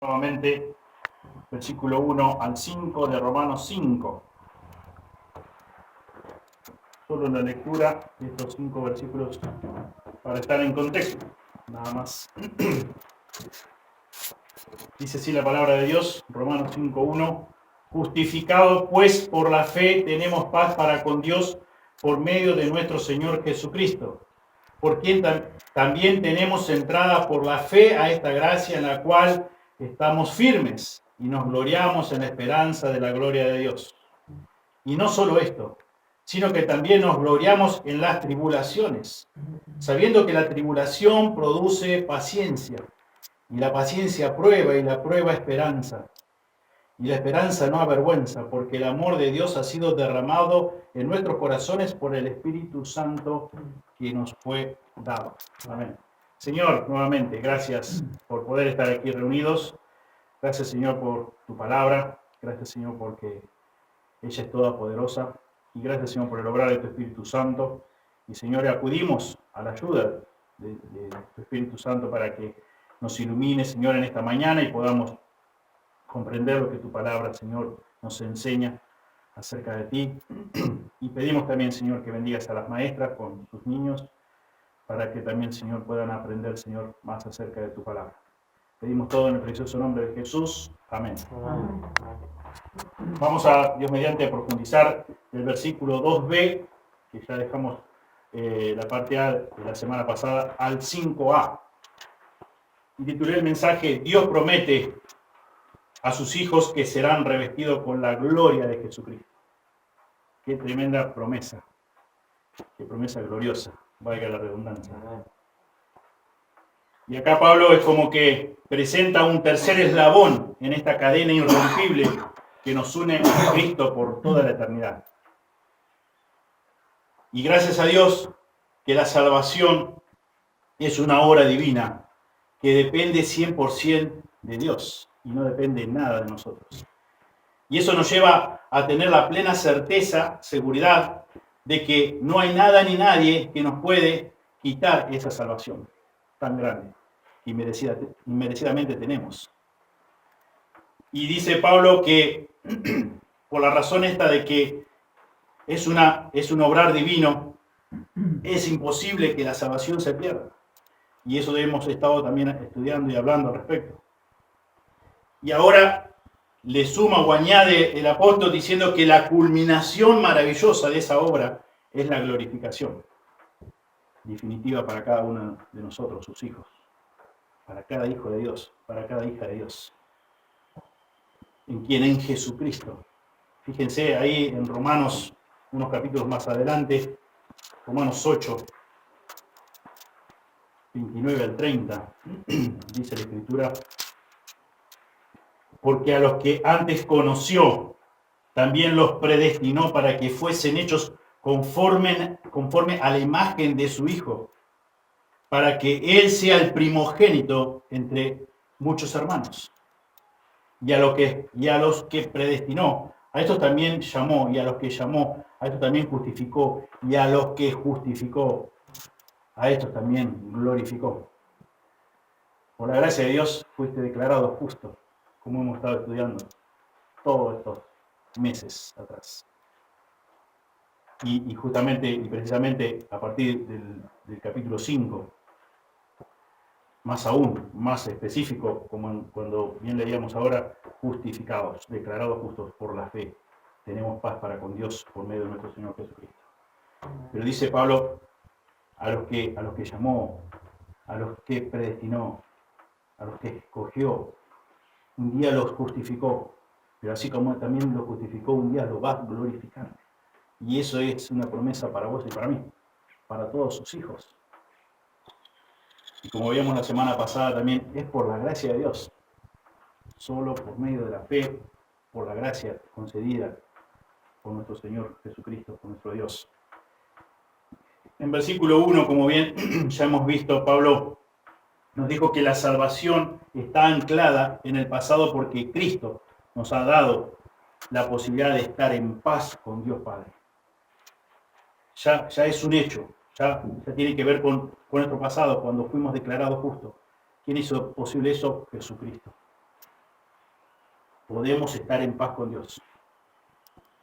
Nuevamente, versículo 1 al 5 de Romanos 5. Solo la lectura de estos 5 versículos para estar en contexto, nada más. Dice así la palabra de Dios, Romanos 5:1. Justificados pues por la fe tenemos paz para con Dios por medio de nuestro Señor Jesucristo, por quien también tenemos entrada por la fe a esta gracia en la cual estamos firmes y nos gloriamos en la esperanza de la gloria de Dios. Y no solo esto, sino que también nos gloriamos en las tribulaciones, sabiendo que la tribulación produce paciencia, y la paciencia prueba, y la prueba esperanza. Y la esperanza no avergüenza, porque el amor de Dios ha sido derramado en nuestros corazones por el Espíritu Santo que nos fue dado. Amén. Señor, nuevamente, gracias por poder estar aquí reunidos. Gracias, Señor, por tu palabra. Gracias, Señor, porque ella es toda poderosa. Y gracias, Señor, por el obrar de tu Espíritu Santo. Y, Señor, acudimos a la ayuda de tu Espíritu Santo para que nos ilumine, Señor, en esta mañana y podamos comprender lo que tu palabra, Señor, nos enseña acerca de ti. Y pedimos también, Señor, que bendigas a las maestras con sus niños, para que también, Señor, puedan aprender, Señor, más acerca de tu palabra. Pedimos todo en el precioso nombre de Jesús. Amén. Amén. Vamos a, Dios mediante, a profundizar el versículo 2b, que ya dejamos la parte A de la semana pasada, al 5a. Y titulé el mensaje: Dios promete a sus hijos que serán revestidos con la gloria de Jesucristo. Qué tremenda promesa, qué promesa gloriosa, valga la redundancia. Y acá Pablo es como que presenta un tercer eslabón en esta cadena irrompible que nos une a Cristo por toda la eternidad. Y gracias a Dios que la salvación es una obra divina que depende 100% de Dios y no depende nada de nosotros. Y eso nos lleva a tener la plena certeza, seguridad, de que no hay nada ni nadie que nos puede quitar esa salvación tan grande y merecidamente tenemos. Y dice Pablo que por la razón esta de que es un obrar divino, es imposible que la salvación se pierda. Y eso hemos estado también estudiando y hablando al respecto. Y ahora le suma o añade el apóstol diciendo que la culminación maravillosa de esa obra es la glorificación definitiva para cada uno de nosotros, sus hijos, para cada hijo de Dios, para cada hija de Dios, en Jesucristo. Fíjense ahí en Romanos, unos capítulos más adelante, Romanos 8, 29 al 30, dice la Escritura: porque a los que antes conoció, también los predestinó para que fuesen hechos conforme a la imagen de su Hijo, para que Él sea el primogénito entre muchos hermanos. Y a los que predestinó, a estos también llamó, y a los que llamó, a estos también justificó, y a los que justificó, a estos también glorificó. Por la gracia de Dios fuiste declarado justo, como hemos estado estudiando todos estos meses atrás. Y justamente y precisamente a partir del capítulo 5, más aún, más específico, como cuando bien leíamos ahora, justificados, declarados justos por la fe. Tenemos paz para con Dios por medio de nuestro Señor Jesucristo. Pero dice Pablo, a los que llamó, a los que predestinó, a los que escogió, un día los justificó, pero así como también los justificó, un día los va a glorificar. Y eso es una promesa para vos y para mí, para todos sus hijos. Y como veíamos la semana pasada también, es por la gracia de Dios. Solo por medio de la fe, por la gracia concedida por nuestro Señor Jesucristo, por nuestro Dios. En versículo 1, como bien ya hemos visto, Pablo nos dijo que la salvación está anclada en el pasado porque Cristo nos ha dado la posibilidad de estar en paz con Dios Padre. Ya es un hecho, ya tiene que ver con nuestro pasado, cuando fuimos declarados justos. ¿Quién hizo posible eso? Jesucristo. podemos estar en paz con Dios.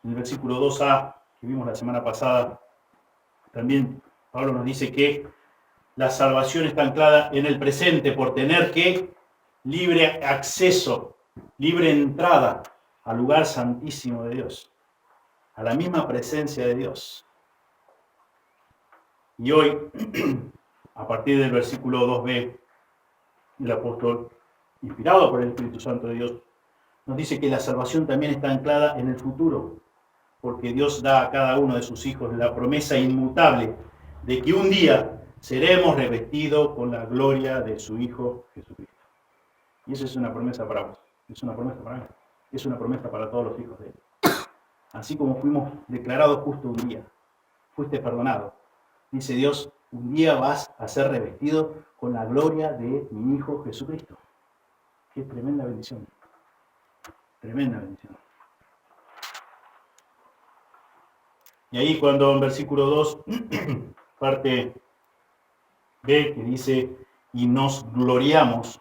En el versículo 2a, que vimos la semana pasada, también Pablo nos dice que la salvación está anclada en el presente por tener que libre acceso, libre entrada al lugar santísimo de Dios, a la misma presencia de Dios. Y hoy, a partir del versículo 2b, el apóstol, inspirado por el Espíritu Santo de Dios, nos dice que la salvación también está anclada en el futuro, porque Dios da a cada uno de sus hijos la promesa inmutable de que un día seremos revestidos con la gloria de su Hijo Jesucristo. Y esa es una promesa para vos, es una promesa para mí, es una promesa para todos los hijos de Él. Así como fuimos declarados justo un día, fuiste perdonado. Dice Dios, un día vas a ser revestido con la gloria de mi Hijo Jesucristo. Qué tremenda bendición. Tremenda bendición. Y ahí cuando en versículo 2, parte B, que dice, y nos gloriamos,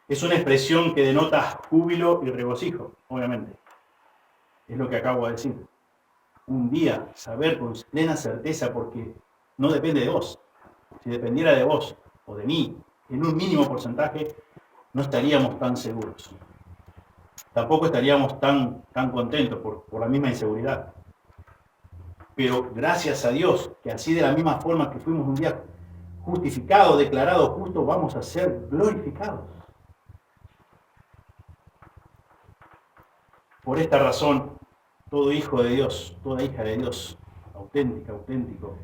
es una expresión que denota júbilo y regocijo, obviamente. Es lo que acabo de decir. Un día, saber con plena certeza, porque no depende de vos. Si dependiera de vos o de mí, en un mínimo porcentaje, no estaríamos tan seguros. Tampoco estaríamos tan contentos por la misma inseguridad. Pero gracias a Dios, que así de la misma forma que fuimos un día justificados, declarados justos, vamos a ser glorificados. Por esta razón, todo hijo de Dios, toda hija de Dios, auténtico,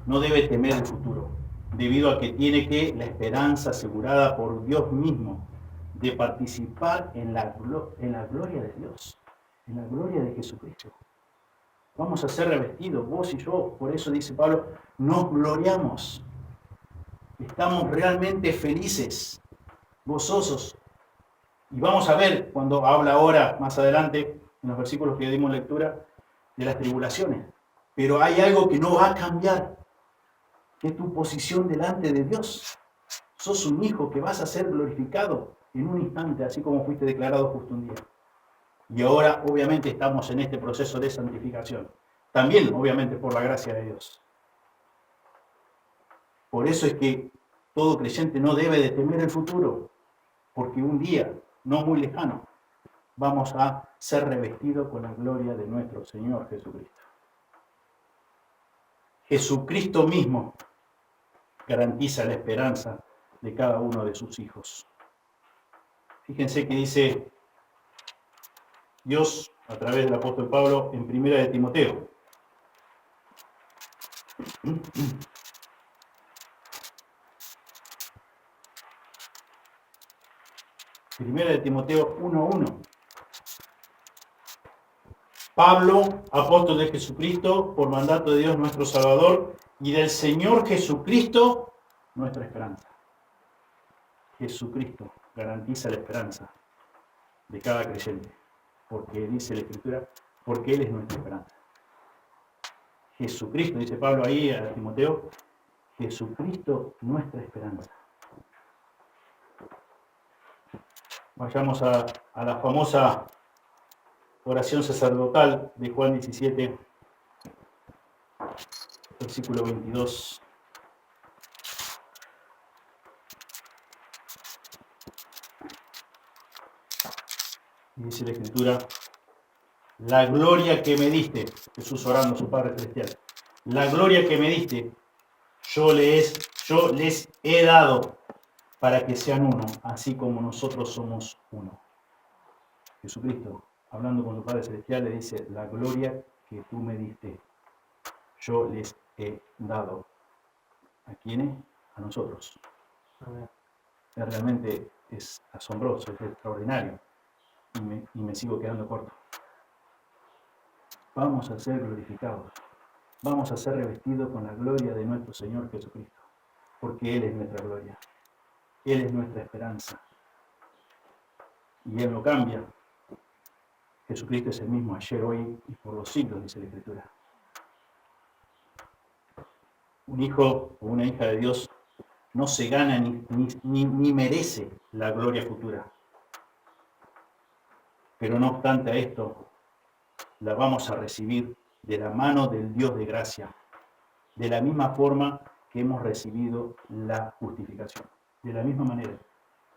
no debe temer el futuro, debido a que tiene la esperanza asegurada por Dios mismo de participar en la gloria de Dios, en la gloria de Jesucristo. Vamos a ser revestidos, vos y yo. Por eso dice Pablo, nos gloriamos. Estamos realmente felices, gozosos. Y vamos a ver cuando habla ahora, más adelante, en los versículos que dimos lectura, de las tribulaciones. Pero hay algo que no va a cambiar, que es tu posición delante de Dios. Sos un hijo que vas a ser glorificado en un instante, así como fuiste declarado justo un día. Y ahora, obviamente, estamos en este proceso de santificación. También, obviamente, por la gracia de Dios. Por eso es que todo creyente no debe de temer el futuro, porque un día, no muy lejano, vamos a ser revestidos con la gloria de nuestro Señor Jesucristo. Jesucristo mismo garantiza la esperanza de cada uno de sus hijos. Fíjense que dice Dios a través del apóstol Pablo en 1 de Timoteo. Primera de Timoteo 1:1. Pablo, apóstol de Jesucristo, por mandato de Dios nuestro Salvador y del Señor Jesucristo, nuestra esperanza. Jesucristo garantiza la esperanza de cada creyente, porque dice la Escritura, porque Él es nuestra esperanza. Jesucristo, dice Pablo ahí a Timoteo, Jesucristo nuestra esperanza. Vayamos a la famosa oración sacerdotal de Juan 17, versículo 22. Y dice la Escritura, la gloria que me diste, Jesús orando a su Padre Celestial, la gloria que me diste, yo les he dado para que sean uno, así como nosotros somos uno. Jesucristo, hablando con su Padre Celestial, le dice, la gloria que tú me diste, yo les he dado. ¿A quiénes? A nosotros. Realmente es asombroso, es extraordinario. Y me sigo quedando corto. Vamos a ser glorificados. Vamos a ser revestidos con la gloria de nuestro Señor Jesucristo. Porque Él es nuestra gloria. Él es nuestra esperanza. Y Él no cambia. Jesucristo es el mismo ayer, hoy y por los siglos, dice la Escritura. Un hijo o una hija de Dios no se gana ni merece la gloria futura. Pero no obstante a esto, la vamos a recibir de la mano del Dios de gracia, de la misma forma que hemos recibido la justificación. De la misma manera,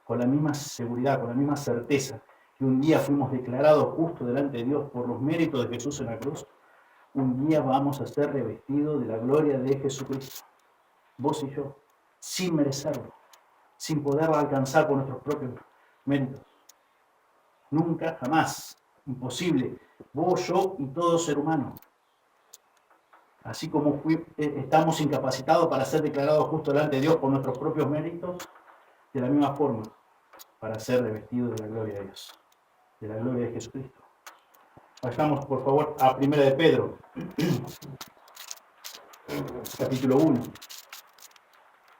con la misma seguridad, con la misma certeza, que un día fuimos declarados justos delante de Dios por los méritos de Jesús en la cruz, un día vamos a ser revestidos de la gloria de Jesucristo. Vos y yo, sin merecerlo, sin poderlo alcanzar por nuestros propios méritos. Nunca, jamás. Imposible. Vos, yo y todo ser humano. Así como estamos incapacitados para ser declarados justos delante de Dios por nuestros propios méritos, de la misma forma, para ser revestidos de la gloria de Dios, de la gloria de Jesucristo. Vayamos, por favor, a 1 de Pedro, capítulo 1.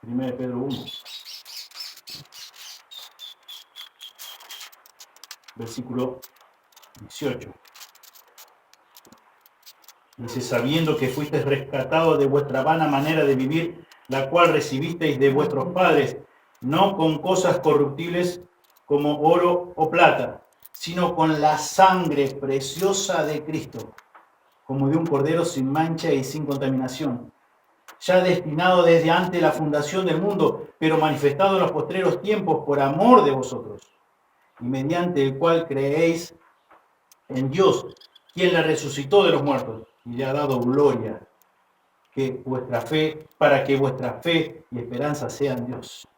1 de Pedro 1. Versículo 18. Dice, sabiendo que fuisteis rescatados de vuestra vana manera de vivir, la cual recibisteis de vuestros padres, no con cosas corruptibles como oro o plata, sino con la sangre preciosa de Cristo, como de un cordero sin mancha y sin contaminación, ya destinado desde antes la fundación del mundo, pero manifestado en los postreros tiempos por amor de vosotros, y mediante el cual creéis en Dios, quien le resucitó de los muertos y le ha dado gloria, para que vuestra fe y esperanza sean Dios.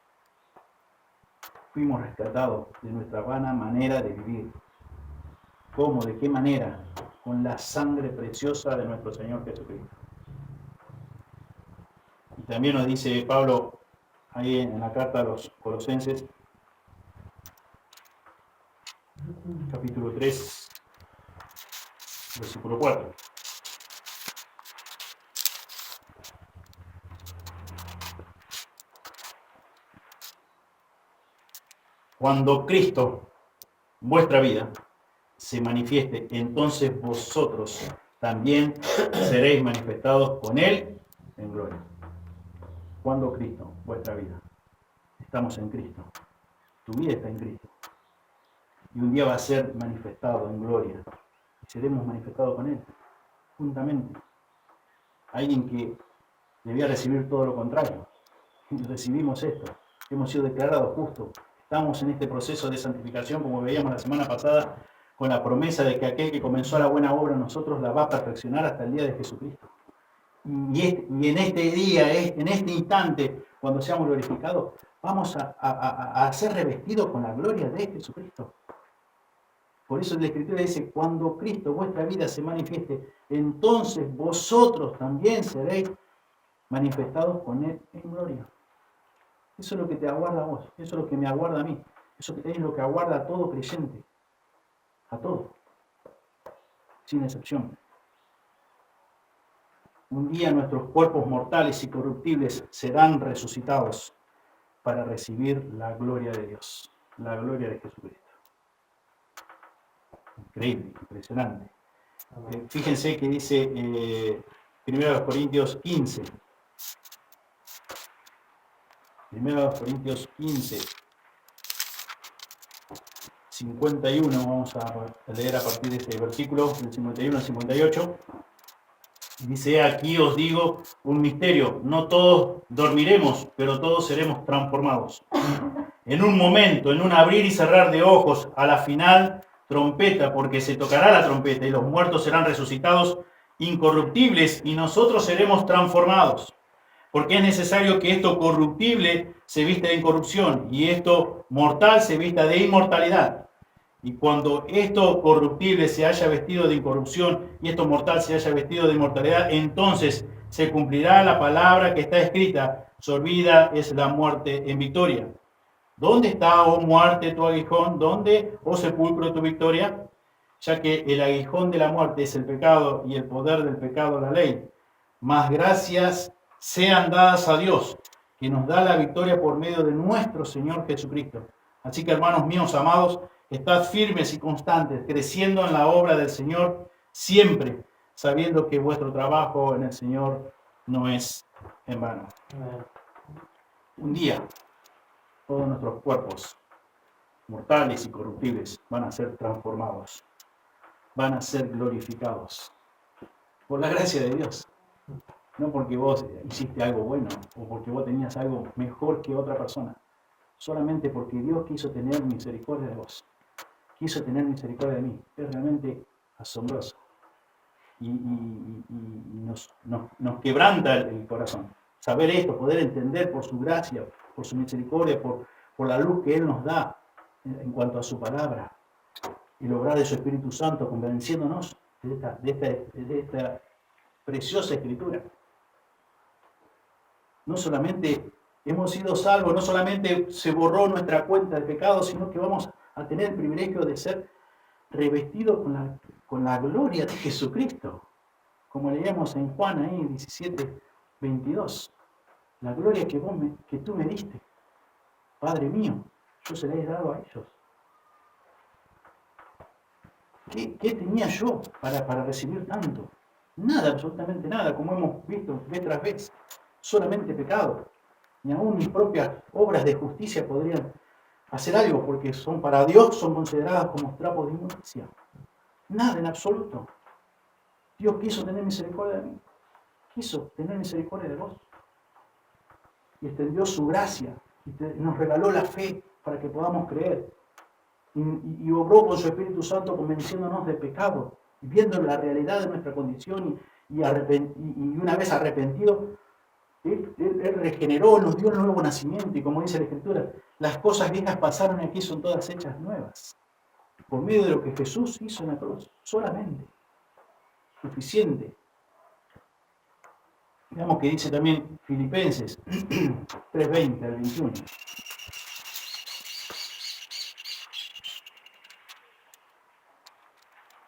Fuimos rescatados de nuestra vana manera de vivir. ¿Cómo? ¿De qué manera? Con la sangre preciosa de nuestro Señor Jesucristo. Y también nos dice Pablo ahí en la carta a los Colosenses, capítulo 3, versículo 4. Cuando Cristo, vuestra vida, se manifieste, entonces vosotros también seréis manifestados con Él en gloria. Cuando Cristo, vuestra vida, estamos en Cristo, tu vida está en Cristo, y un día va a ser manifestado en gloria, y seremos manifestados con Él, juntamente. Alguien que debía recibir todo lo contrario, y recibimos esto, hemos sido declarados justos. Estamos en este proceso de santificación, como veíamos la semana pasada, con la promesa de que aquel que comenzó la buena obra en nosotros la va a perfeccionar hasta el día de Jesucristo. Y en este día, en este instante, cuando seamos glorificados, vamos a ser revestidos con la gloria de Jesucristo. Por eso la Escritura dice, cuando Cristo, vuestra vida, se manifieste, entonces vosotros también seréis manifestados con Él en gloria. Eso es lo que te aguarda a vos, eso es lo que me aguarda a mí, eso es lo que aguarda a todo creyente, a todo, sin excepción. Un día nuestros cuerpos mortales y corruptibles serán resucitados para recibir la gloria de Dios, la gloria de Jesucristo. Increíble, impresionante. Fíjense que dice 1 Corintios 15. 1 Corintios 15, 51, vamos a leer a partir de este versículo, del 51 al 58. Dice, aquí os digo un misterio, no todos dormiremos, pero todos seremos transformados. En un momento, en un abrir y cerrar de ojos, a la final trompeta, porque se tocará la trompeta y los muertos serán resucitados incorruptibles y nosotros seremos transformados. Porque es necesario que esto corruptible se vista de incorrupción y esto mortal se vista de inmortalidad. Y cuando esto corruptible se haya vestido de incorrupción y esto mortal se haya vestido de inmortalidad, entonces se cumplirá la palabra que está escrita, sorbida es la muerte en victoria. ¿Dónde está, oh muerte, tu aguijón? ¿Dónde, oh sepulcro, tu victoria? Ya que el aguijón de la muerte es el pecado y el poder del pecado la ley. Mas gracias sean dadas a Dios, que nos da la victoria por medio de nuestro Señor Jesucristo. Así que, hermanos míos amados, estad firmes y constantes, creciendo en la obra del Señor siempre, sabiendo que vuestro trabajo en el Señor no es en vano. Un día, todos nuestros cuerpos mortales y corruptibles, van a ser transformados, van a ser glorificados por la gracia de Dios. No porque vos hiciste algo bueno o porque vos tenías algo mejor que otra persona, solamente porque Dios quiso tener misericordia de vos, quiso tener misericordia de mí. Es realmente asombroso y nos quebranta el corazón. Saber esto, poder entender por su gracia, por su misericordia, por la luz que Él nos da en cuanto a su palabra y lograr de su Espíritu Santo convenciéndonos de esta preciosa escritura. No solamente hemos sido salvos, no solamente se borró nuestra cuenta de pecado, sino que vamos a tener el privilegio de ser revestidos con la gloria de Jesucristo. Como leíamos en Juan ahí, 17, 22. La gloria que tú me diste, Padre mío, yo se la he dado a ellos. ¿Qué tenía yo para recibir tanto? Nada, absolutamente nada, como hemos visto vez tras vez. Solamente pecado. Ni aún mis propias obras de justicia podrían hacer algo, porque para Dios son consideradas como trapos de inmundicia. Nada en absoluto. Dios quiso tener misericordia de mí. Quiso tener misericordia de vos. Y extendió su gracia. Y nos regaló la fe para que podamos creer. Y obró con su Espíritu Santo convenciéndonos de pecado. Y viendo la realidad de nuestra condición. Y una vez arrepentido, Él regeneró, nos dio un nuevo nacimiento. Y como dice la Escritura, las cosas viejas pasaron y aquí son todas hechas nuevas. Por medio de lo que Jesús hizo en la cruz. Solamente. Suficiente. Veamos que dice también Filipenses 3:20 al 21.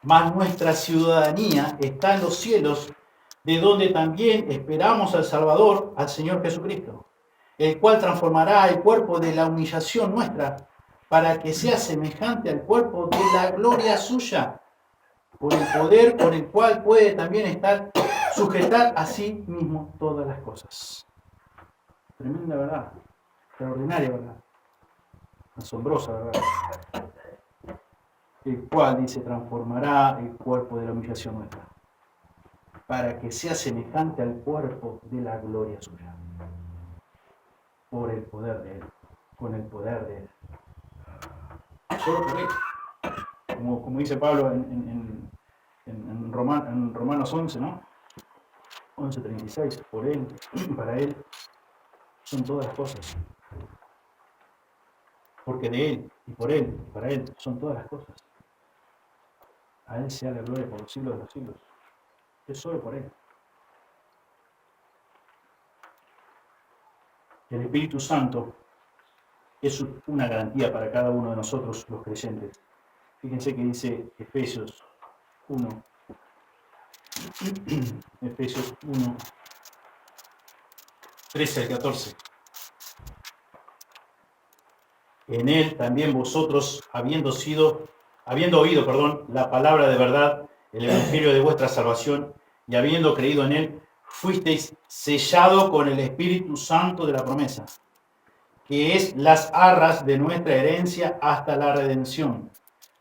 Mas nuestra ciudadanía está en los cielos, de donde también esperamos al Salvador, al Señor Jesucristo, el cual transformará el cuerpo de la humillación nuestra, para que sea semejante al cuerpo de la gloria suya, por el poder con el cual puede también sujetar a sí mismo todas las cosas. Tremenda verdad, extraordinaria verdad, asombrosa verdad. El cual, dice, transformará el cuerpo de la humillación nuestra, para que sea semejante al cuerpo de la gloria suya, por el poder de Él, con el poder de Él. Solo por Él. Como dice Pablo en Romanos 11, ¿no? 11:36, por Él, para Él, son todas las cosas. Porque de Él, y por Él, y para Él, son todas las cosas. A Él sea la gloria por los siglos de los siglos. Es solo por Él. El Espíritu Santo es una garantía para cada uno de nosotros, los creyentes. Fíjense que dice Efesios 1. Efesios 1, 13 al 14. En Él también vosotros, habiendo oído, la palabra de verdad, el evangelio de vuestra salvación, y habiendo creído en Él, fuisteis sellado con el Espíritu Santo de la promesa, que es las arras de nuestra herencia hasta la redención,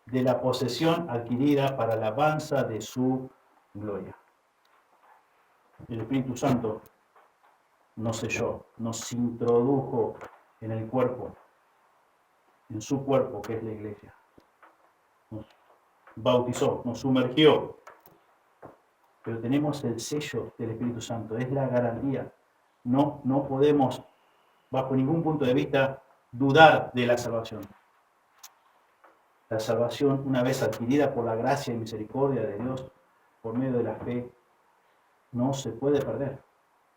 de la posesión adquirida para la alabanza de su gloria. El Espíritu Santo nos selló, nos introdujo en el cuerpo, en su cuerpo que es la iglesia. Nos bautizó, nos sumergió. Pero tenemos el sello del Espíritu Santo, es la garantía. No podemos, bajo ningún punto de vista, dudar de la salvación. La salvación, una vez adquirida por la gracia y misericordia de Dios, por medio de la fe, no se puede perder,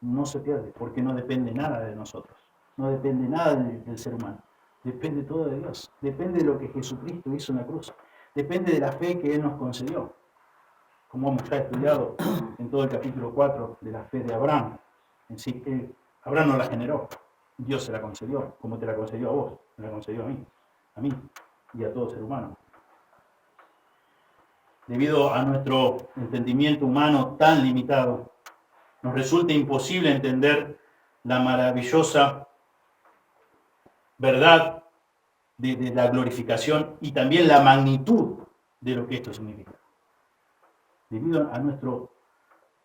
no se pierde, porque no depende nada de nosotros, no depende nada del ser humano, depende todo de Dios, depende de lo que Jesucristo hizo en la cruz, depende de la fe que Él nos concedió, como hemos ya estudiado en todo el capítulo 4 de la fe de Abraham. En sí, Abraham no la generó, Dios se la concedió, como te la concedió a vos, me la concedió a mí y a todo ser humano. Debido a nuestro entendimiento humano tan limitado, nos resulta imposible entender la maravillosa verdad de la glorificación y también la magnitud de lo que esto significa. Debido a nuestro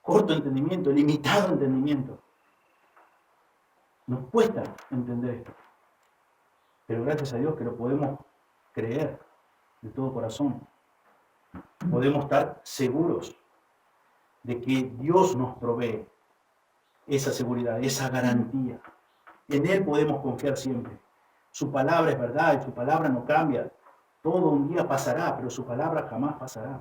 corto entendimiento, limitado entendimiento, nos cuesta entender esto. Pero gracias a Dios que lo podemos creer de todo corazón. Podemos estar seguros de que Dios nos provee esa seguridad, esa garantía. En Él podemos confiar siempre. Su palabra es verdad y su palabra no cambia. Todo un día pasará, pero su palabra jamás pasará.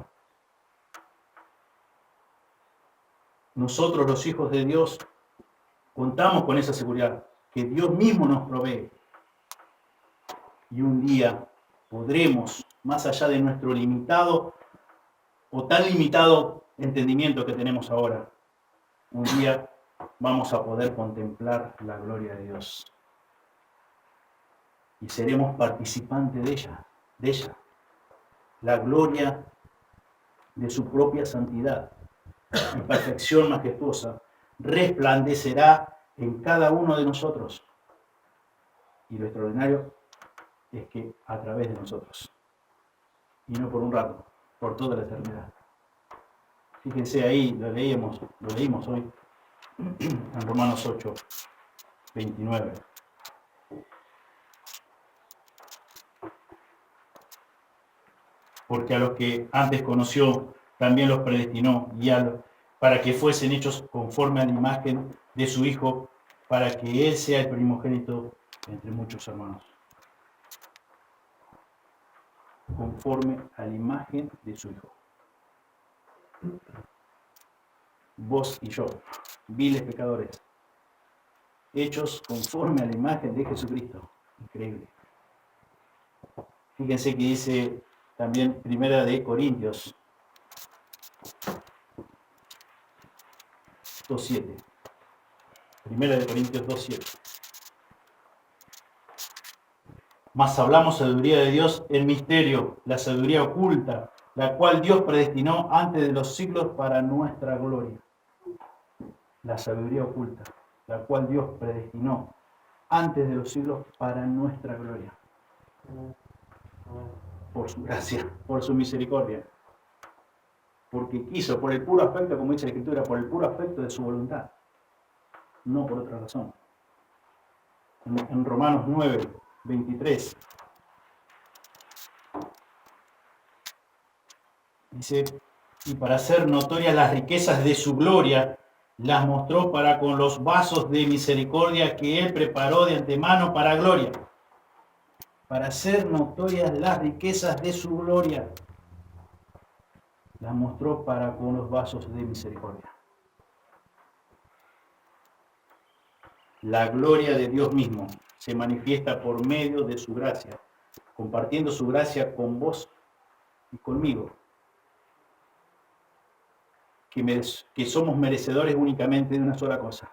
Nosotros, los hijos de Dios, contamos con esa seguridad que Dios mismo nos provee. Y un día podremos, más allá de nuestro limitado o tan limitado entendimiento que tenemos ahora, un día vamos a poder contemplar la gloria de Dios. Y seremos participantes de ella. La gloria de su propia santidad y perfección majestuosa resplandecerá en cada uno de nosotros. Y lo extraordinario es que a través de nosotros. Y no por un rato, por toda la eternidad. Fíjense ahí, lo leímos hoy en Romanos 8, 29. Porque a los que antes conoció, también los predestinó, para que fuesen hechos conforme a la imagen de su Hijo, para que Él sea el primogénito entre muchos hermanos. Conforme a la imagen de su Hijo. Vos y yo, viles pecadores, hechos conforme a la imagen de Jesucristo. Increíble. Fíjense que dice también Primera de Corintios 2:7. Primera de Corintios 2:7. Mas hablamos sabiduría de Dios en misterio, la sabiduría oculta, la cual Dios predestinó antes de los siglos para nuestra gloria. La sabiduría oculta, la cual Dios predestinó antes de los siglos para nuestra gloria. Por su gracia, por su misericordia. Porque quiso, por el puro afecto, como dice la Escritura, por el puro afecto de su voluntad. No por otra razón. En Romanos 9, 23. Dice, y para hacer notorias las riquezas de su gloria, las mostró para con los vasos de misericordia que Él preparó de antemano para gloria. Para hacer notorias las riquezas de su gloria, las mostró para con los vasos de misericordia. La gloria de Dios mismo se manifiesta por medio de su gracia, compartiendo su gracia con vos y conmigo, que somos merecedores únicamente de una sola cosa,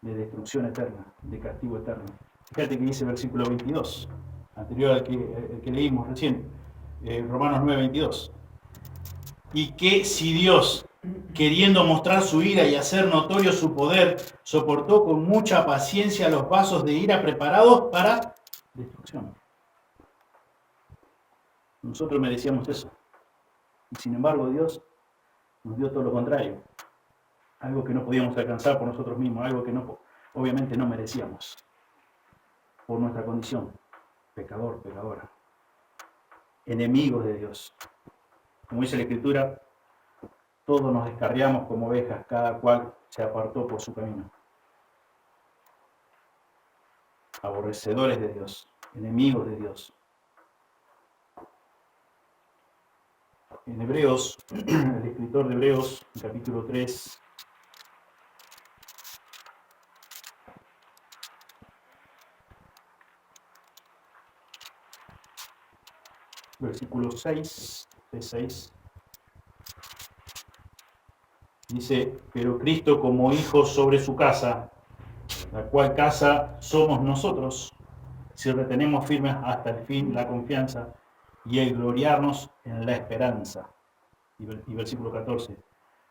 de destrucción eterna, de castigo eterno. Fíjate que dice el versículo 22, anterior al que leímos recién, Romanos 9, 22. Y que si Dios, queriendo mostrar su ira y hacer notorio su poder, soportó con mucha paciencia los vasos de ira preparados para destrucción. Nosotros merecíamos eso. Y sin embargo Dios nos dio todo lo contrario. Algo que no podíamos alcanzar por nosotros mismos, algo que obviamente no merecíamos. Por nuestra condición, pecador, pecadora. Enemigos de Dios. Como dice la Escritura, todos nos descarriamos como ovejas, cada cual se apartó por su camino. Aborrecedores de Dios, enemigos de Dios. En Hebreos, el escritor de Hebreos, capítulo 3, versículo 6, de 6, dice, pero Cristo como hijo sobre su casa, la cual casa somos nosotros, si retenemos firmes hasta el fin la confianza y el gloriarnos en la esperanza. Y versículo 14,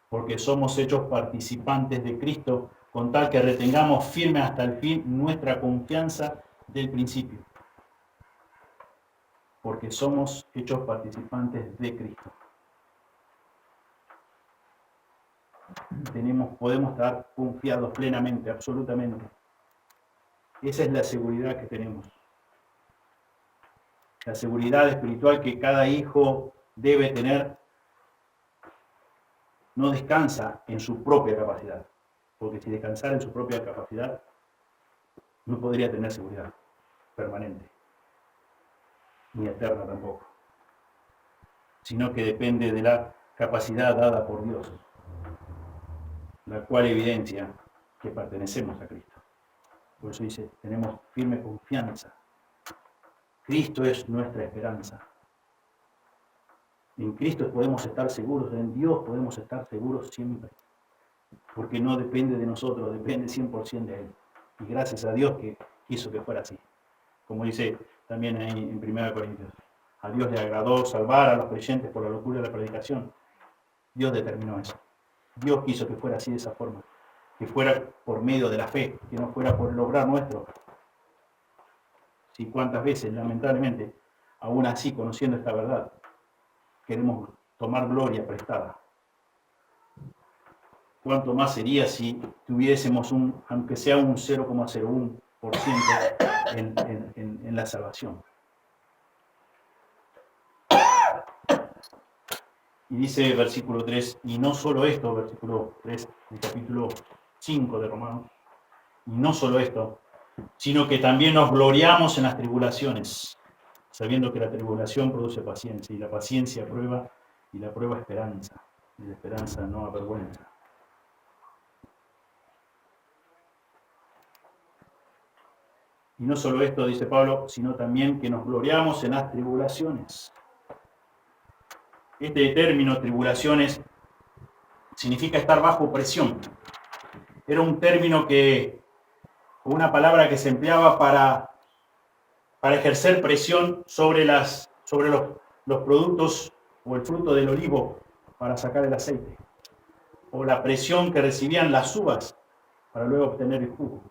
porque somos hechos participantes de Cristo, con tal que retengamos firme hasta el fin nuestra confianza del principio. porque somos hechos participantes de Cristo. Podemos estar confiados plenamente, absolutamente. Esa es la seguridad que tenemos. La seguridad espiritual que cada hijo debe tener no descansa en su propia capacidad, porque si descansara en su propia capacidad, no podría tener seguridad permanente, ni eterna tampoco, sino que depende de la capacidad dada por Dios, la cual evidencia que pertenecemos a Cristo. Por eso dice, tenemos firme confianza. Cristo es nuestra esperanza. En Cristo podemos estar seguros, en Dios podemos estar seguros siempre, porque no depende de nosotros, depende 100% de Él. Y gracias a Dios que quiso que fuera así. Como dice también ahí en 1 Corintios, a Dios le agradó salvar a los creyentes por la locura de la predicación. Dios determinó eso. Dios quiso que fuera así de esa forma, que fuera por medio de la fe, que no fuera por lograr nuestro. Si cuántas veces, lamentablemente, aún así, conociendo esta verdad, queremos tomar gloria prestada. ¿Cuánto más sería si tuviésemos aunque sea un 0,01% en la salvación? Y dice versículo 3, y no solo esto, versículo 3 del capítulo 5 de Romanos, y no solo esto, sino que también nos gloriamos en las tribulaciones, sabiendo que la tribulación produce paciencia, y la paciencia prueba, y la prueba esperanza, y la esperanza no avergüenza. Y no solo esto, dice Pablo, sino también que nos gloriamos en las tribulaciones. Este término, tribulaciones, significa estar bajo presión. Era un término una palabra que se empleaba para ejercer presión sobre los productos o el fruto del olivo para sacar el aceite, o la presión que recibían las uvas para luego obtener el jugo.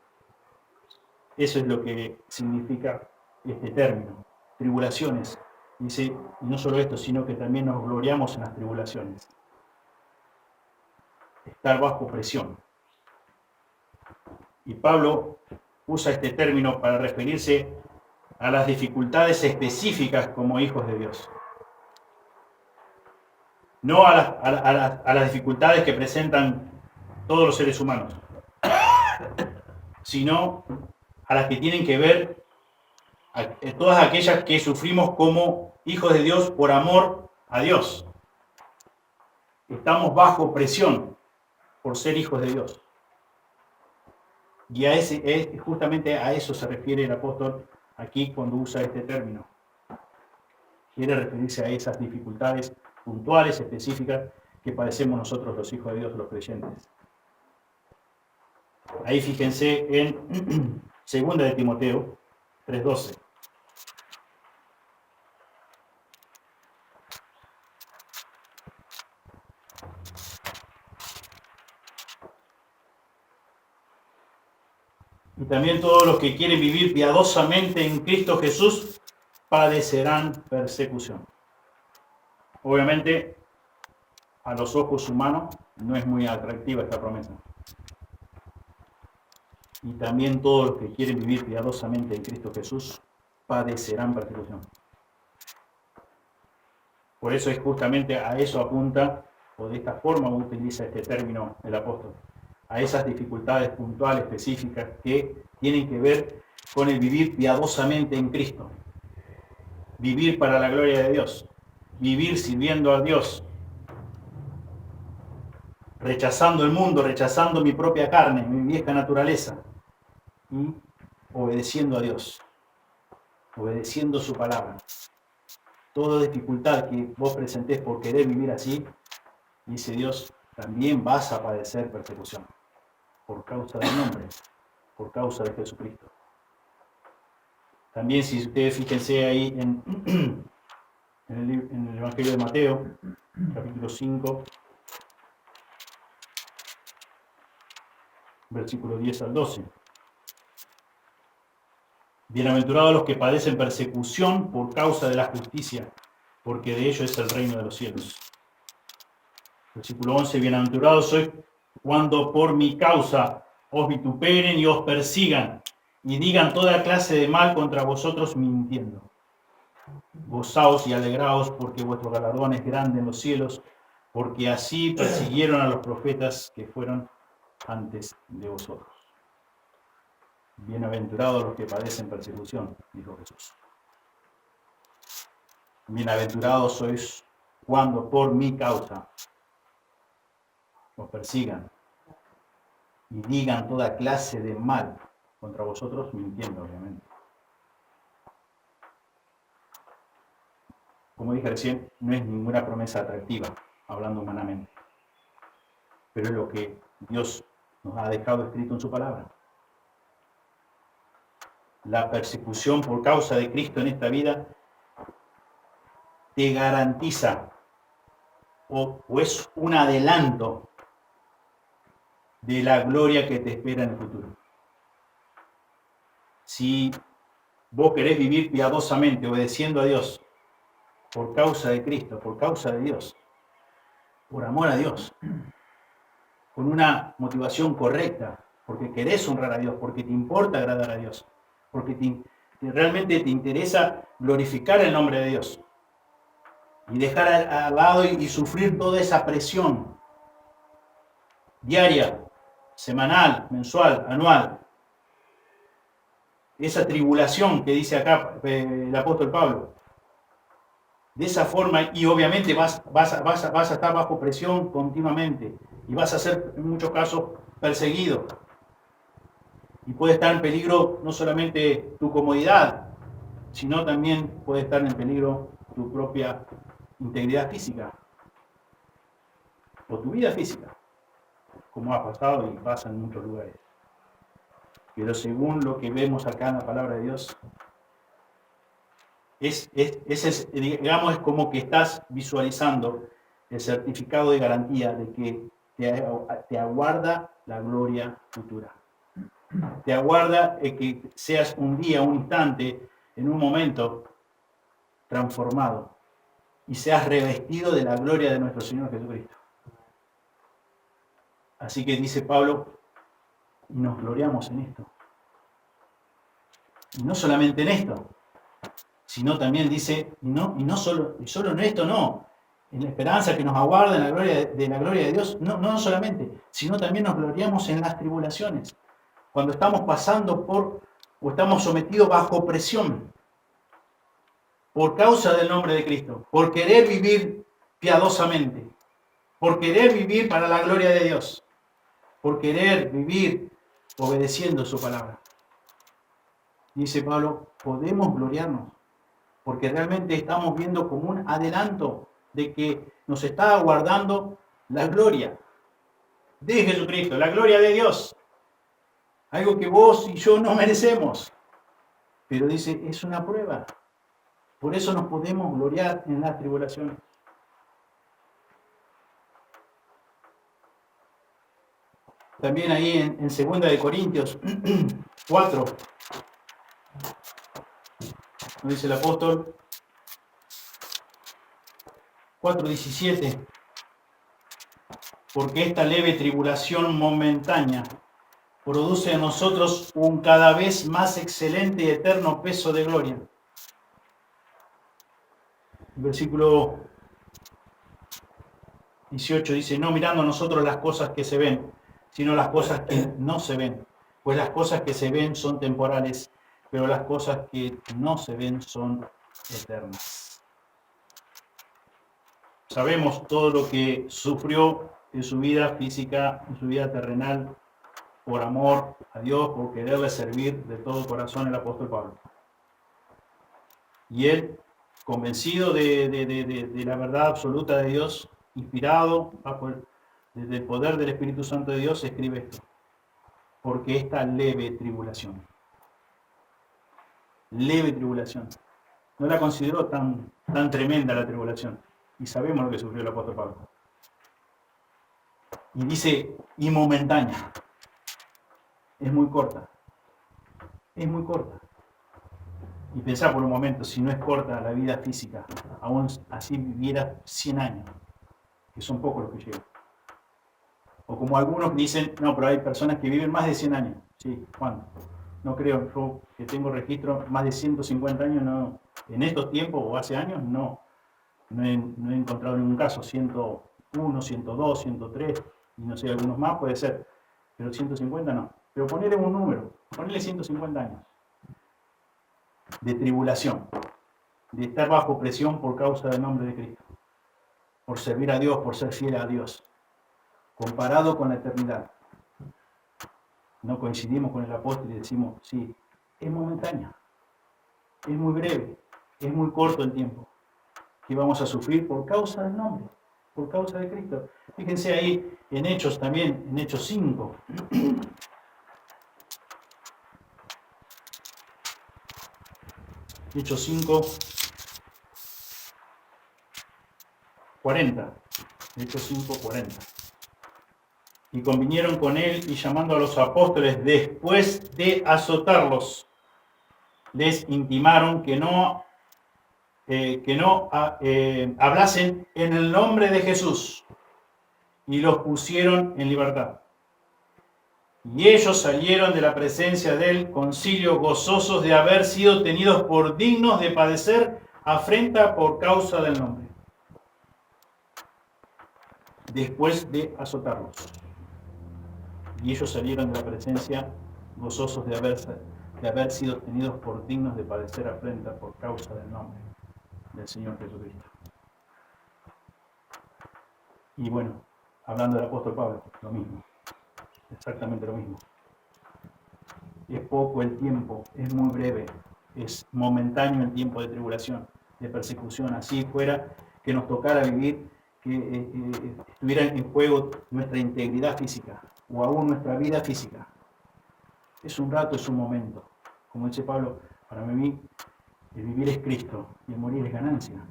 Eso es lo que significa este término, tribulaciones. Dice, y no solo esto, sino que también nos gloriamos en las tribulaciones. Estar bajo presión. Y Pablo usa este término para referirse a las dificultades específicas como hijos de Dios. No a las dificultades que presentan todos los seres humanos, sino a las que tienen que ver todas aquellas que sufrimos como hijos de Dios por amor a Dios. Estamos bajo presión por ser hijos de Dios. Y justamente a eso se refiere el apóstol aquí cuando usa este término. Quiere referirse a esas dificultades puntuales, específicas, que padecemos nosotros los hijos de Dios, los creyentes. Ahí fíjense en 2 de Timoteo 3:12. Y también todos los que quieren vivir piadosamente en Cristo Jesús padecerán persecución. Obviamente, a los ojos humanos no es muy atractiva esta promesa. Y también todos los que quieren vivir piadosamente en Cristo Jesús padecerán persecución. Por eso es justamente a eso apunta, o de esta forma utiliza este término el apóstol, a esas dificultades puntuales, específicas, que tienen que ver con el vivir piadosamente en Cristo. Vivir para la gloria de Dios. Vivir sirviendo a Dios. Rechazando el mundo, rechazando mi propia carne, mi vieja naturaleza. Y obedeciendo a Dios. Obedeciendo su palabra. Toda dificultad que vos presentés por querer vivir así, dice Dios, también vas a padecer persecución. Por causa del nombre. Por causa de Jesucristo. También si ustedes fíjense ahí en el Evangelio de Mateo, capítulo 5, versículo 10 al 12. Bienaventurados los que padecen persecución por causa de la justicia, porque de ellos es el reino de los cielos. Versículo 11, bienaventurados sois cuando por mi causa os vituperen y os persigan, y digan toda clase de mal contra vosotros mintiendo. Gozaos y alegraos, porque vuestro galardón es grande en los cielos, porque así persiguieron a los profetas que fueron antes de vosotros. Bienaventurados los que padecen persecución, dijo Jesús. Bienaventurados sois cuando por mi causa os persigan y digan toda clase de mal contra vosotros, mintiendo, obviamente. Como dije recién, no es ninguna promesa atractiva, hablando humanamente, pero es lo que Dios nos ha dejado escrito en su palabra. La persecución por causa de Cristo en esta vida te garantiza o es un adelanto de la gloria que te espera en el futuro. Si vos querés vivir piadosamente, obedeciendo a Dios, por causa de Cristo, por causa de Dios, por amor a Dios, con una motivación correcta, porque querés honrar a Dios, porque te importa agradar a Dios, porque realmente te interesa glorificar el nombre de Dios y dejar al lado y sufrir toda esa presión diaria, semanal, mensual, anual, esa tribulación que dice acá el apóstol Pablo. De esa forma, y obviamente vas a estar bajo presión continuamente y vas a ser en muchos casos perseguido. Y puede estar en peligro no solamente tu comodidad, sino también puede estar en peligro tu propia integridad física o tu vida física, como ha pasado y pasa en muchos lugares. Pero según lo que vemos acá en la palabra de Dios, digamos, es como que estás visualizando el certificado de garantía de que te aguarda la gloria futura. Te aguarda que seas un día, un instante, en un momento transformado y seas revestido de la gloria de nuestro Señor Jesucristo. Así que dice Pablo, y nos gloriamos en esto. Y no solamente en esto, sino también dice, y no solo en esto, no, en la esperanza que nos aguarda en la gloria de Dios, no solamente, sino también nos gloriamos en las tribulaciones, cuando estamos pasando o estamos sometidos bajo presión, por causa del nombre de Cristo, por querer vivir piadosamente, por querer vivir para la gloria de Dios, por querer vivir obedeciendo su palabra. Dice Pablo, podemos gloriarnos, porque realmente estamos viendo como un adelanto de que nos está aguardando la gloria de Jesucristo, la gloria de Dios. Algo que vos y yo no merecemos. Pero dice, es una prueba. Por eso nos podemos gloriar en las tribulaciones. También ahí en 2 de Corintios 4, nos dice el apóstol, 4:17, porque esta leve tribulación momentánea produce en nosotros un cada vez más excelente y eterno peso de gloria. El versículo 18 dice, no mirando nosotros las cosas que se ven, sino las cosas que no se ven. Pues las cosas que se ven son temporales, pero las cosas que no se ven son eternas. Sabemos todo lo que sufrió en su vida física, en su vida terrenal, por amor a Dios, por quererle servir de todo corazón el apóstol Pablo. Y él, convencido de la verdad absoluta de Dios, inspirado desde el poder del Espíritu Santo de Dios, escribe esto. Porque esta leve tribulación, no la consideró tan tremenda la tribulación. Y sabemos lo que sufrió el apóstol Pablo. Y dice, y momentánea. Es muy corta. Es muy corta. Y pensá por un momento, si no es corta la vida física, aún así viviera 100 años, que son pocos los que llegan. O como algunos dicen, no, pero hay personas que viven más de 100 años. Sí, ¿cuándo? No creo, yo que tengo registro, más de 150 años, no, en estos tiempos o hace años, no he encontrado ningún caso. 101, 102, 103, y no sé, algunos más puede ser, pero 150 no. Pero ponerle un número, ponerle 150 años de tribulación, de estar bajo presión por causa del nombre de Cristo, por servir a Dios, por ser fiel a Dios, comparado con la eternidad. No coincidimos con el apóstol y decimos, sí, es momentánea, es muy breve, es muy corto el tiempo que vamos a sufrir por causa del nombre, por causa de Cristo. Fíjense ahí en Hechos también, en Hechos 5. Hechos 5, 40. Hechos 5, 40. Y convinieron con él y llamando a los apóstoles después de azotarlos, les intimaron que no hablasen en el nombre de Jesús y los pusieron en libertad. Y ellos salieron de la presencia del concilio gozosos de haber sido tenidos por dignos de padecer afrenta por causa del nombre, después de azotarlos. Y ellos salieron de la presencia gozosos de haber sido tenidos por dignos de padecer afrenta por causa del nombre del Señor Jesucristo. Y bueno, hablando del apóstol Pablo, lo mismo, exactamente lo mismo. Es poco el tiempo, es muy breve, es momentáneo el tiempo de tribulación, de persecución, así fuera que nos tocara vivir, que estuviera en juego nuestra integridad física o aún nuestra vida física. Es un rato, es un momento. Como dice Pablo, para mí el vivir es Cristo y el morir es ganancia.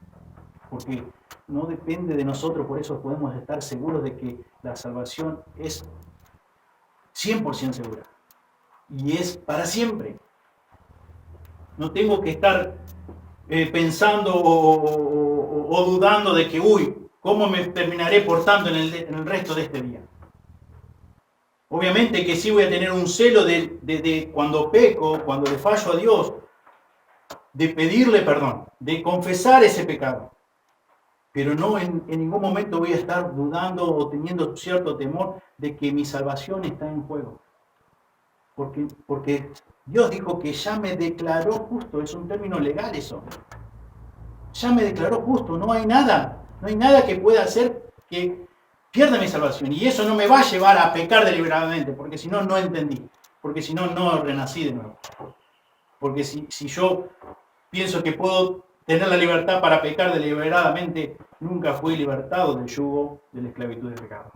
Porque no depende de nosotros, por eso podemos estar seguros de que la salvación es 100% segura. Y es para siempre. No tengo que estar pensando o dudando de que, ¿cómo me terminaré portando en el resto de este día? Obviamente que sí voy a tener un celo de cuando peco, cuando le fallo a Dios, de pedirle perdón, de confesar ese pecado. Pero no en ningún momento voy a estar dudando o teniendo cierto temor de que mi salvación está en juego. Porque Dios dijo que ya me declaró justo, es un término legal eso. Ya me declaró justo, no hay nada que pueda hacer que pierda mi salvación. Y eso no me va a llevar a pecar deliberadamente, porque si no, no entendí. Porque si no, no renací de nuevo. Porque si yo pienso que puedo tener la libertad para pecar deliberadamente, nunca fui libertado del yugo de la esclavitud del pecado.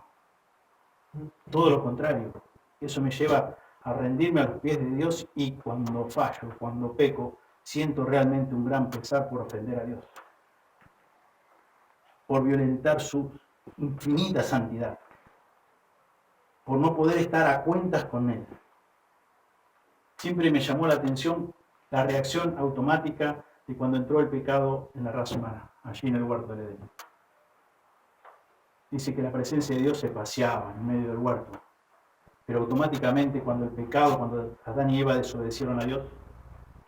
Todo lo contrario, eso me lleva a rendirme a los pies de Dios y cuando fallo, cuando peco, siento realmente un gran pesar por ofender a Dios, por violentar su infinita santidad, por no poder estar a cuentas con Él. Siempre me llamó la atención la reacción automática de cuando entró el pecado en la raza humana, allí en el huerto del Edén. Dice que la presencia de Dios se paseaba en medio del huerto, pero automáticamente cuando el pecado, cuando Adán y Eva desobedecieron a Dios,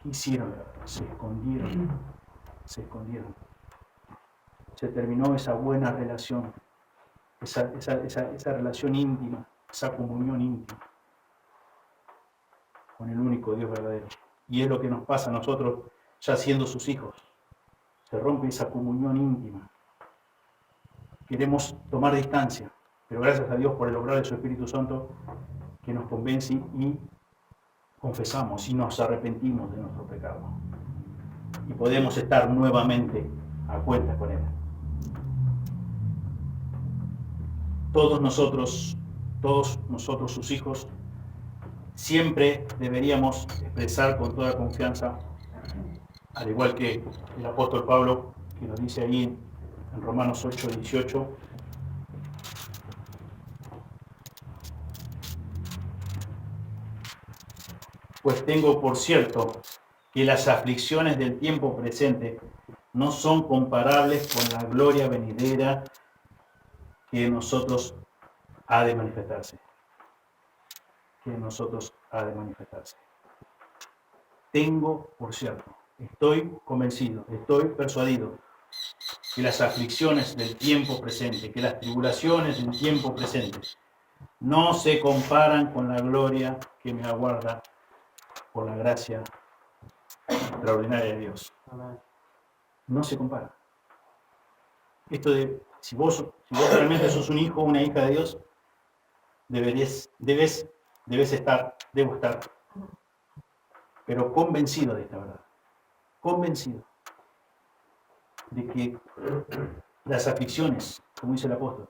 ¿qué hicieron? Se escondieron. Se terminó esa buena relación, esa relación íntima, esa comunión íntima con el único Dios verdadero. Y es lo que nos pasa a nosotros ya siendo sus hijos. Se rompe esa comunión íntima. Queremos tomar distancia, pero gracias a Dios por el obrar de su Espíritu Santo que nos convence y confesamos y nos arrepentimos de nuestro pecado. Y podemos estar nuevamente a cuentas con Él. Todos nosotros, sus hijos, siempre deberíamos expresar con toda confianza, al igual que el apóstol Pablo, que nos dice ahí en Romanos 8, 18, pues tengo por cierto que las aflicciones del tiempo presente no son comparables con la gloria venidera que en nosotros ha de manifestarse. Que en nosotros ha de manifestarse. Tengo, por cierto, estoy convencido, estoy persuadido que las aflicciones del tiempo presente, que las tribulaciones del tiempo presente, no se comparan con la gloria que me aguarda por la gracia extraordinaria de Dios. No se compara. Esto de, si vos realmente sos un hijo o una hija de Dios, debo estar, pero convencido de esta verdad. Convencido de que las aflicciones, como dice el apóstol,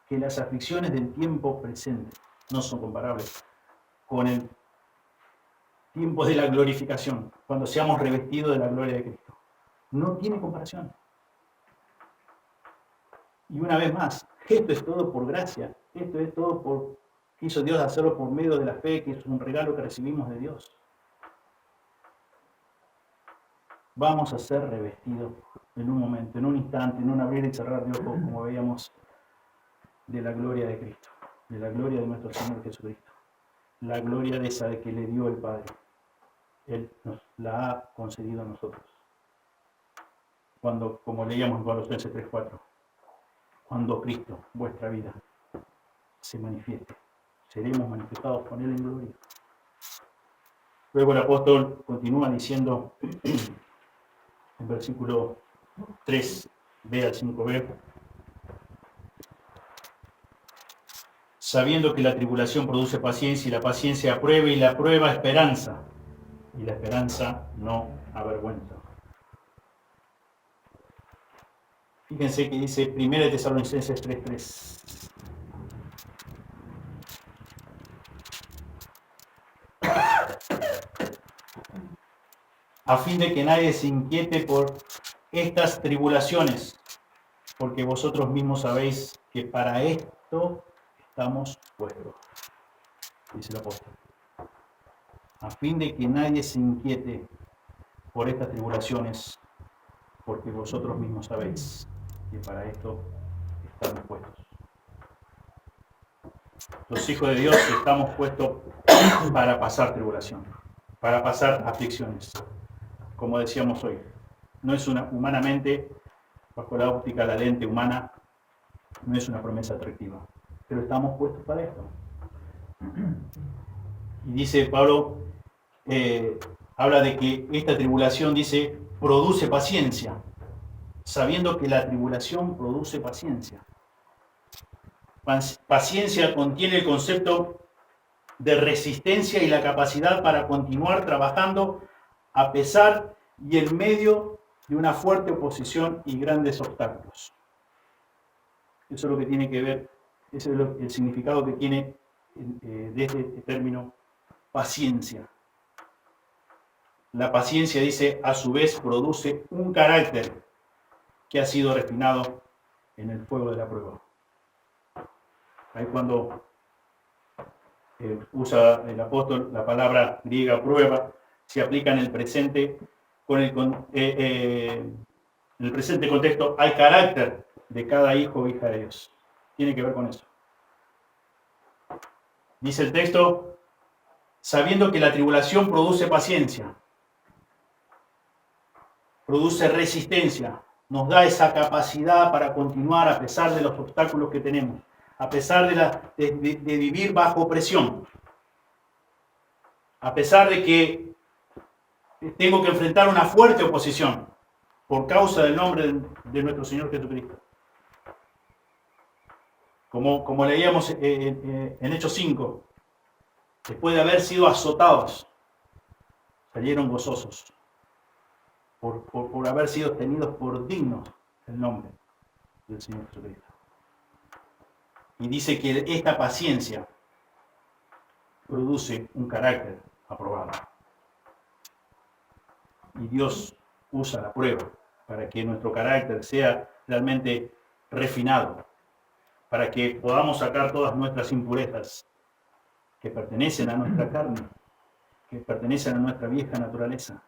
que las aflicciones del tiempo presente no son comparables con el tiempo de la glorificación, cuando seamos revestidos de la gloria de Cristo. No tiene comparación. Y una vez más, esto es todo por gracia, esto es todo por quiso Dios hacerlo por medio de la fe, que es un regalo que recibimos de Dios. Vamos a ser revestidos en un momento, en un instante, en un abrir y cerrar de ojos, como veíamos, de la gloria de Cristo, de la gloria de nuestro Señor Jesucristo, la gloria de esa de que le dio el Padre. Él nos la ha concedido a nosotros. Cuando, como leíamos en Colosenses 3:4, cuando Cristo, vuestra vida, se manifieste, seremos manifestados con Él en gloria. Luego el apóstol continúa diciendo en versículo 3b al 5b, sabiendo que la tribulación produce paciencia y la paciencia prueba y la prueba esperanza, y la esperanza no avergüenza. Fíjense que dice 1 Tesalonicenses 3:3. A fin de que nadie se inquiete por estas tribulaciones, porque vosotros mismos sabéis que para esto estamos puestos, dice el apóstol. A fin de que nadie se inquiete por estas tribulaciones, porque vosotros mismos sabéis que para esto estamos puestos. Los hijos de Dios estamos puestos para pasar tribulación, para pasar aflicciones. Como decíamos hoy, no es humanamente, bajo la óptica de la lente humana, no es una promesa atractiva, pero estamos puestos para esto. Y dice Pablo, habla de que esta tribulación, dice, produce paciencia, sabiendo que la tribulación produce paciencia. Paciencia contiene el concepto de resistencia y la capacidad para continuar trabajando a pesar y en medio de una fuerte oposición y grandes obstáculos. Eso es lo que tiene que ver, ese es el significado que tiene de este término paciencia. La paciencia, dice, a su vez produce un carácter que ha sido refinado en el fuego de la prueba. Ahí cuando usa el apóstol la palabra griega prueba, se aplica en el presente en el presente contexto al carácter de cada hijo o hija de Dios. Tiene que ver con eso. Dice el texto, sabiendo que la tribulación produce paciencia, produce resistencia, nos da esa capacidad para continuar a pesar de los obstáculos que tenemos, a pesar de vivir bajo presión, a pesar de que tengo que enfrentar una fuerte oposición por causa del nombre de nuestro Señor Jesucristo. Como leíamos en Hechos 5, después de haber sido azotados, salieron gozosos por haber sido tenidos por dignos del nombre del Señor Jesucristo. Y dice que esta paciencia produce un carácter aprobado. Y Dios usa la prueba para que nuestro carácter sea realmente refinado, para que podamos sacar todas nuestras impurezas que pertenecen a nuestra carne que pertenecen a nuestra vieja naturaleza.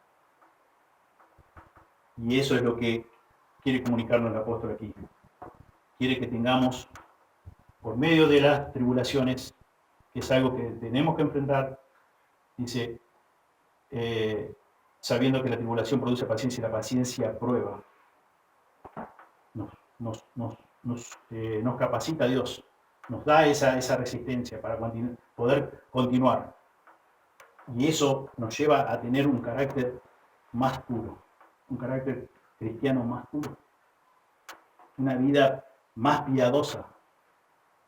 Y eso es lo que quiere comunicarnos el apóstol aquí. Quiere que tengamos, por medio de las tribulaciones, que es algo que tenemos que enfrentar, dice, sabiendo que la tribulación produce paciencia y la paciencia prueba. Nos capacita Dios, nos da esa resistencia para poder continuar. Y eso nos lleva a tener un carácter más puro, un carácter cristiano más puro, una vida más piadosa,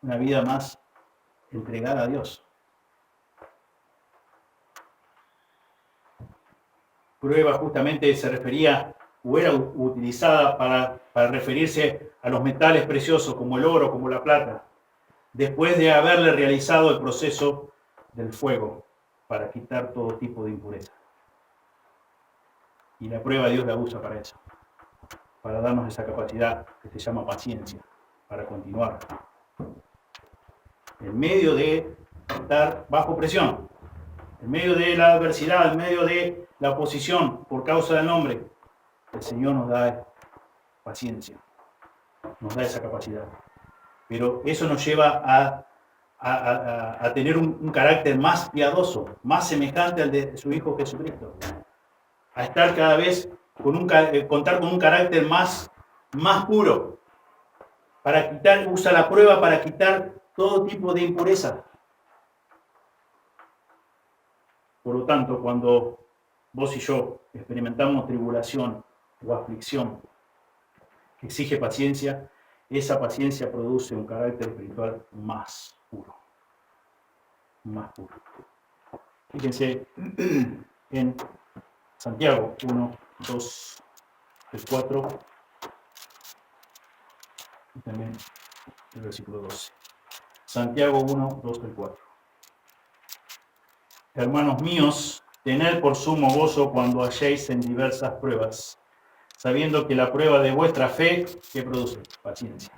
una vida más entregada a Dios. Prueba justamente se refería o era utilizada para referirse a los metales preciosos como el oro, como la plata, después de haberle realizado el proceso del fuego para quitar todo tipo de impureza. Y la prueba Dios la usa para eso, para darnos esa capacidad que se llama paciencia, para continuar. En medio de estar bajo presión, en medio de la adversidad, en medio de la oposición por causa del nombre, el Señor nos da paciencia, nos da esa capacidad. Pero eso nos lleva a tener un carácter más piadoso, más semejante al de su Hijo Jesucristo. A estar cada vez contar con un carácter más puro. Usa la prueba para quitar todo tipo de impureza. Por lo tanto, cuando vos y yo experimentamos tribulación o aflicción que exige paciencia, esa paciencia produce un carácter espiritual más puro. Más puro. Fíjense en Santiago 1, 2, 3, 4 y también el versículo 12. Santiago 1, 2, 3, 4. Hermanos míos, tened por sumo gozo cuando halléis en diversas pruebas, sabiendo que la prueba de vuestra fe, ¿qué produce? Paciencia.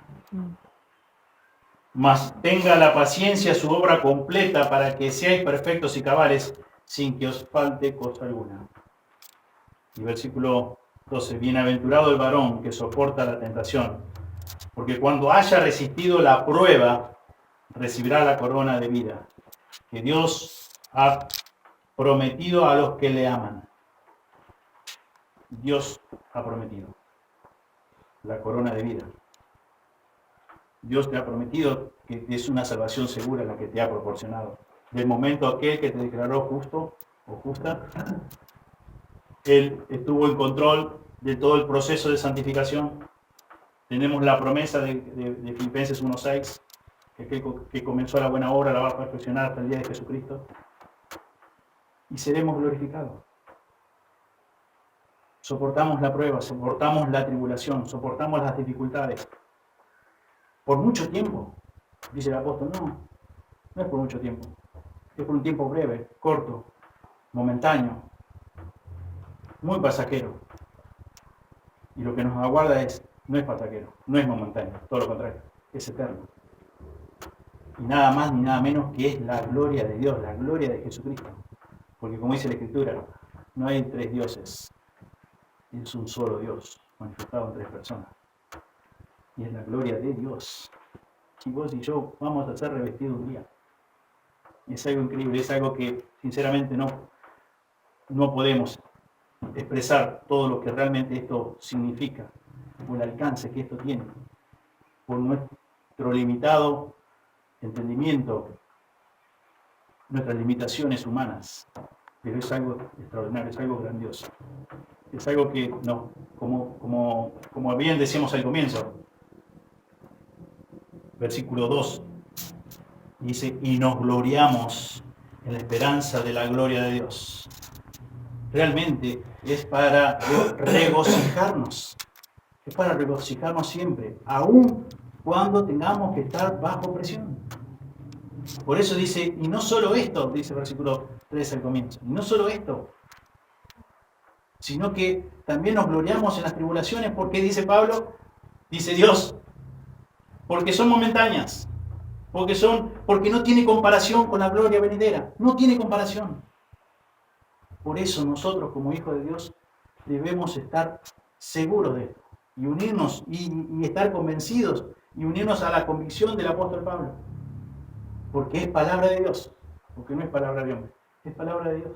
Mas tenga la paciencia su obra completa para que seáis perfectos y cabales, sin que os falte cosa alguna. Y versículo 12. Bienaventurado el varón que soporta la tentación, porque cuando haya resistido la prueba, recibirá la corona de vida que Dios ha prometido a los que le aman. Dios ha prometido la corona de vida. Dios te ha prometido que es una salvación segura la que te ha proporcionado. Del momento aquel que te declaró justo o justa, Él estuvo en control de todo el proceso de santificación. Tenemos la promesa de Filipenses 1:6, que comenzó la buena obra, la va a perfeccionar hasta el día de Jesucristo. Y seremos glorificados. Soportamos la prueba, soportamos la tribulación, soportamos las dificultades. Por mucho tiempo, dice el apóstol, no es por mucho tiempo. Es por un tiempo breve, corto, momentáneo, muy pasajero. Y lo que nos aguarda no es pasajero, no es momentáneo, todo lo contrario, es eterno. Y nada más ni nada menos que es la gloria de Dios, la gloria de Jesucristo. Porque como dice la Escritura, no hay tres dioses, es un solo Dios, manifestado en tres personas. Y es la gloria de Dios. Y vos y yo vamos a ser revestidos un día. Es algo increíble, es algo que sinceramente no podemos expresar todo lo que realmente esto significa, o el alcance que esto tiene, por nuestro limitado entendimiento, nuestras limitaciones humanas. Pero es algo extraordinario, es algo grandioso. Es algo que, como bien decíamos al comienzo, versículo 2, dice, y nos gloriamos en la esperanza de la gloria de Dios. Realmente es para regocijarnos. Es para regocijarnos siempre, aun cuando tengamos que estar bajo presión. Por eso dice, y no solo esto, dice el versículo 3 al comienzo, y no solo esto, sino que también nos gloriamos en las tribulaciones, porque dice Pablo, dice Dios, porque son momentáneas, porque no tiene comparación con la gloria venidera, no tiene comparación. Por eso nosotros como hijos de Dios debemos estar seguros de esto y unirnos y estar convencidos y unirnos a la convicción del apóstol Pablo. Porque es palabra de Dios, porque no es palabra de hombre, es palabra de Dios.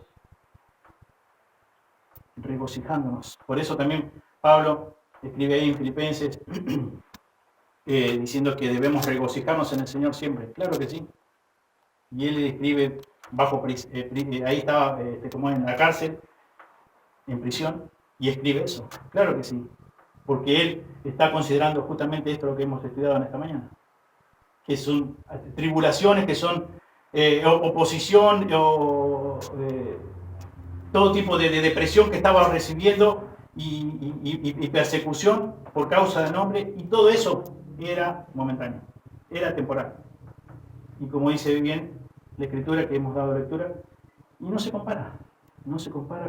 Regocijándonos. Por eso también Pablo escribe ahí en Filipenses diciendo que debemos regocijarnos en el Señor siempre. Claro que sí. Y él escribe ahí estaba como en la cárcel, en prisión, y escribe eso. Claro que sí. Porque él está considerando justamente esto lo que hemos estudiado en esta mañana. Que son tribulaciones, que son oposición o todo tipo de depresión que estaba recibiendo y persecución por causa del nombre, y todo eso era momentáneo, era temporal. Y como dice bien la escritura que hemos dado lectura, y no se compara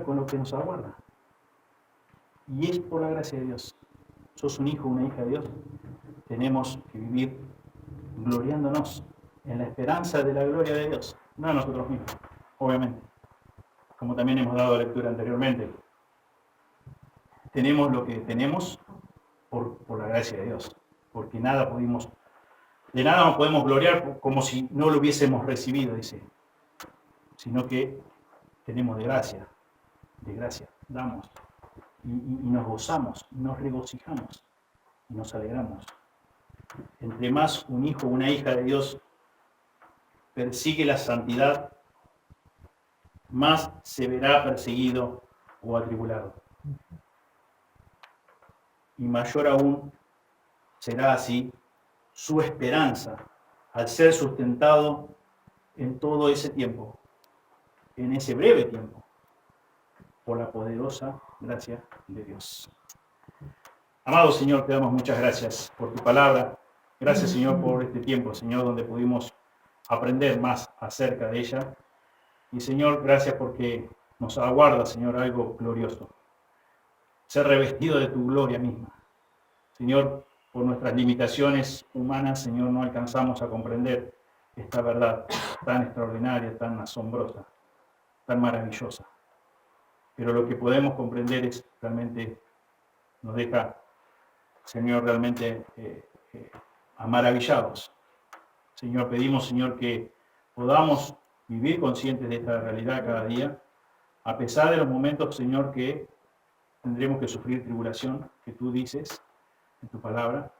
con lo que nos aguarda. Y es por la gracia de Dios. Sos un hijo, una hija de Dios. Tenemos que vivir gloriándonos en la esperanza de la gloria de Dios, no a nosotros mismos, obviamente. Como también hemos dado lectura anteriormente. Tenemos lo que tenemos por la gracia de Dios, porque de nada nos podemos gloriar como si no lo hubiésemos recibido, dice, sino que tenemos de gracia, damos, y nos gozamos, nos regocijamos, y nos alegramos. Entre más un hijo o una hija de Dios persigue la santidad, más se verá perseguido o atribulado. Y mayor aún será así su esperanza al ser sustentado en todo ese tiempo, en ese breve tiempo, por la poderosa gracia de Dios. Amado Señor, te damos muchas gracias por tu palabra. Gracias, Señor, por este tiempo, Señor, donde pudimos aprender más acerca de ella. Y, Señor, gracias porque nos aguarda, Señor, algo glorioso. Ser revestido de tu gloria misma. Señor, por nuestras limitaciones humanas, Señor, no alcanzamos a comprender esta verdad tan extraordinaria, tan asombrosa, tan maravillosa. Pero lo que podemos comprender es realmente, nos deja, Señor, realmente maravillados. Señor, pedimos, Señor, que podamos vivir conscientes de esta realidad cada día, a pesar de los momentos, Señor, que tendremos que sufrir tribulación, que tú dices en tu palabra.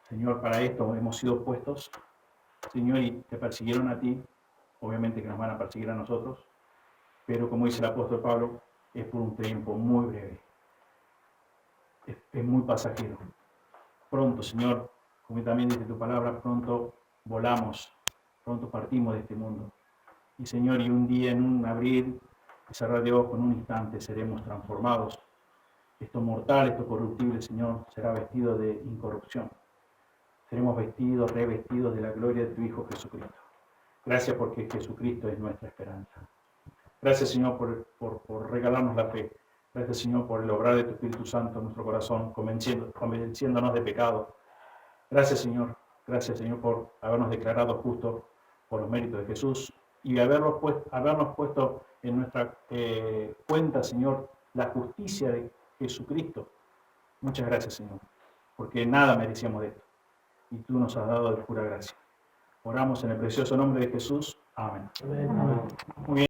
Señor, para esto hemos sido puestos, Señor, y te persiguieron a ti, obviamente que nos van a perseguir a nosotros, pero como dice el apóstol Pablo, es por un tiempo muy breve, es muy pasajero. Pronto, Señor, como también dice tu palabra, pronto volamos, pronto partimos de este mundo. Y Señor, y un día, en un abrir y cerrar de ojos, en un instante, seremos transformados. Esto mortal, esto corruptible, Señor, será vestido de incorrupción. Seremos vestidos, revestidos de la gloria de tu Hijo Jesucristo. Gracias porque Jesucristo es nuestra esperanza. Gracias, Señor, por regalarnos la fe. Gracias, Señor, por el obrar de tu Espíritu Santo en nuestro corazón, convenciéndonos de pecado. Gracias, Señor. Gracias, Señor, por habernos declarado justos por los méritos de Jesús y habernos puesto en nuestra cuenta, Señor, la justicia de Jesucristo. Muchas gracias, Señor, porque nada merecíamos de esto y tú nos has dado de pura gracia. Oramos en el precioso nombre de Jesús. Amén. Amén. Muy bien.